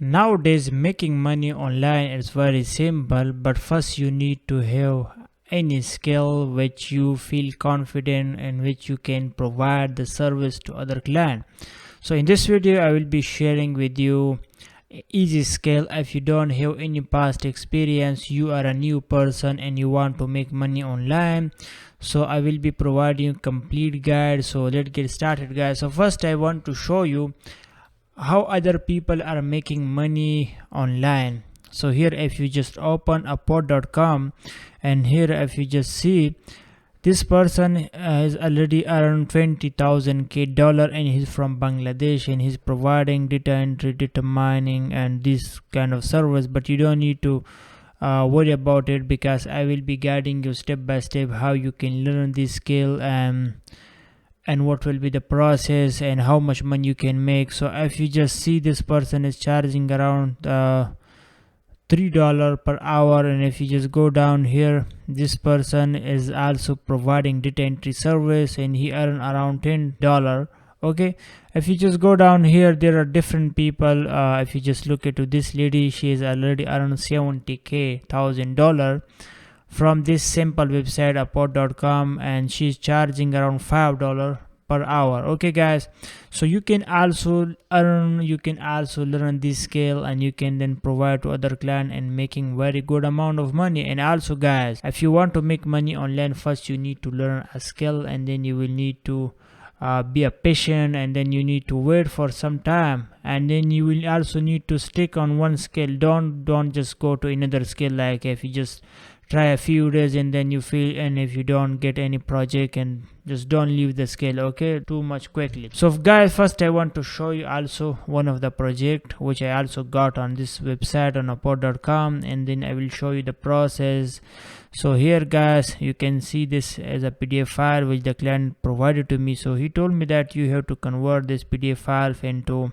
Nowadays, making money online is very simple, but first you need to have any skill which you feel confident and which you can provide the service to other client. So in this video, I will be sharing with you easy skill. If you don't have any past experience, you are a new person and you want to make money online, so I will be providing complete guide. So let's get started, guys. So first I want to show you how other people are making money online. So here if you just open upwork.com, and here if you just see, this person has already earned 20,000 dollar, and he's from Bangladesh, and he's providing data entry, data mining, and this kind of service. But you don't need to worry about it, because I will be guiding you step by step how you can learn this skill, and what will be the process and how much money you can make. So if you just see, this person is charging around $3 per hour, and if you just go down here, this person is also providing data entry service and he earn around $10. Okay, if you just go down here, there are different people. If you just look into this lady, she is already earned $70,000 from this simple website upwork.com, and she's charging around $5 per hour. Okay guys, so you can also learn this skill, and you can then provide to other client and making very good amount of money. And also guys, if you want to make money online, first you need to learn a skill, and then you will need to be a patient, and then you need to wait for some time, and then you will also need to stick on one skill. Don't just go to another skill. Like if you just try a few days and then you feel, and if you don't get any project, and just don't leave the skill, okay, too much quickly. So guys, first I want to show you also one of the project which I also got on this website on upwork.com, and then I will show you the process. So here guys, you can see this as a PDF file which the client provided to me. So he told me that you have to convert this PDF file into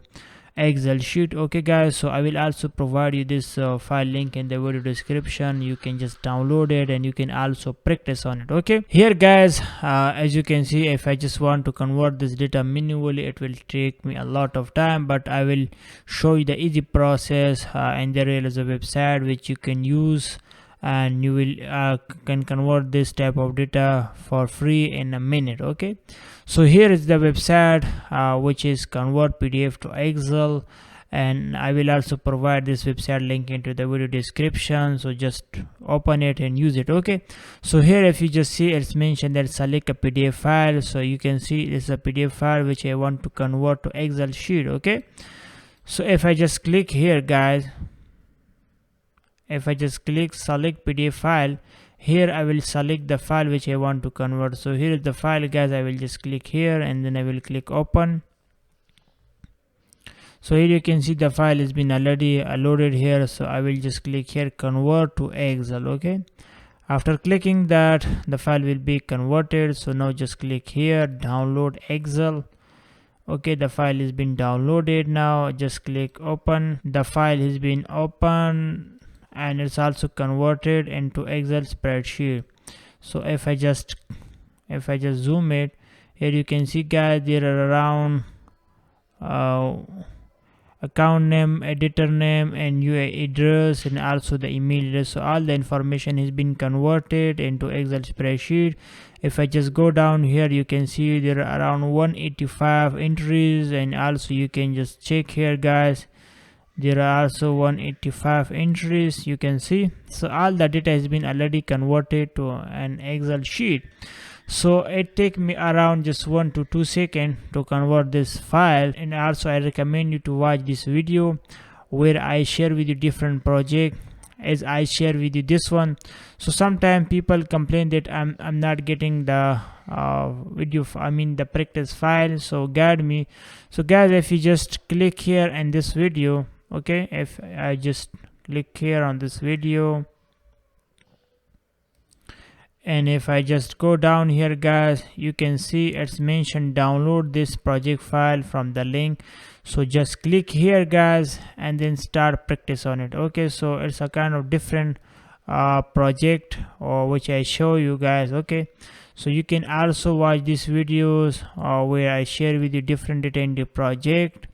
Excel sheet. Okay guys, so I will also provide you this file link in the video description. You can just download it, and you can also practice on it. Okay, here guys, as you can see, if I just want to convert this data manually, it will take me a lot of time, but I will show you the easy process, and there is a website which you can use, and you will can convert this type of data for free in a minute. Okay, so here is the website, which is convert PDF to Excel, and I will also provide this website link into the video description. So just open it and use it. Okay, so here if you just see, it's mentioned that select a PDF file. So you can see it's a PDF file which I want to convert to Excel sheet. Okay, so if I just click here guys, if I just click select PDF file, here I will select the file which I want to convert. So here is the file guys. I will just click here, and then I will click open. So here you can see the file has been already loaded here. So I will just click here, convert to Excel. Okay, after clicking that, the file will be converted. So now just click here, download Excel. Okay, the file has been downloaded. Now just click open. The file has been opened, and it's also converted into Excel spreadsheet. So if I just zoom it, here you can see guys, there are around account name, editor name, and UA address, and also the email address. So all the information has been converted into Excel spreadsheet. If I just go down here, you can see there are around 185 entries, and also you can just check here guys, there are also 185 entries, you can see. So all the data has been already converted to an Excel sheet. So it take me around just 1 to 2 seconds to convert this file. And also I recommend you to watch this video where I share with you different project, as I share with you this one. So sometimes people complain that I'm not getting the video, the practice file. So guide me. So guys, if you just click here in this video, okay, if I just click here on this video, and if I just go down here guys, you can see it's mentioned download this project file from the link. So just click here guys, and then start practice on it. Okay, so it's a kind of different project, or which I show you guys. Okay, so you can also watch these videos where I share with you different data entry project.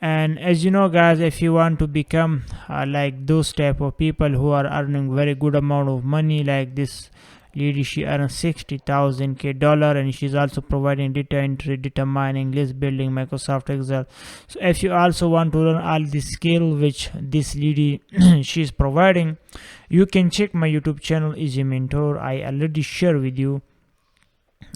And as you know guys, if you want to become like those type of people who are earning very good amount of money, like this lady, she earns 60,000 dollar, and she's also providing data entry, data mining, list building, Microsoft Excel. So if you also want to learn all the skill which this lady she's providing, you can check my YouTube channel Easy Mentor. I already share with you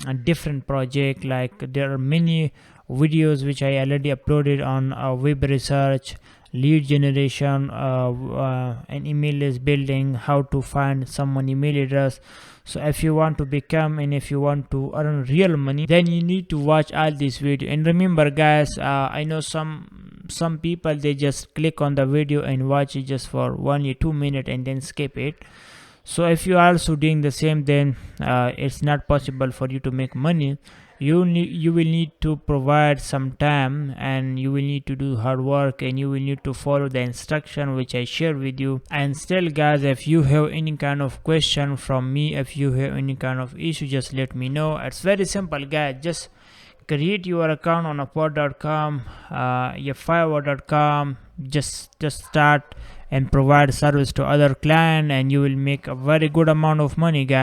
a different project. Like there are many videos which I already uploaded on web research, lead generation, and email list building, how to find someone email address. So if you want to become and if you want to earn real money, then you need to watch all this video. And remember guys, I know some people, they just click on the video and watch it just for 1 or 2 minutes and then skip it. So if you are also doing the same, then it's not possible for you to make money. You will need to provide some time, and you will need to do hard work, and you will need to follow the instruction which I share with you. And still guys, if you have any kind of question from me, if you have any kind of issue, just let me know. It's very simple guys, just create your account on upwork.com, your fiverr.com, just start and provide service to other client, and you will make a very good amount of money guys.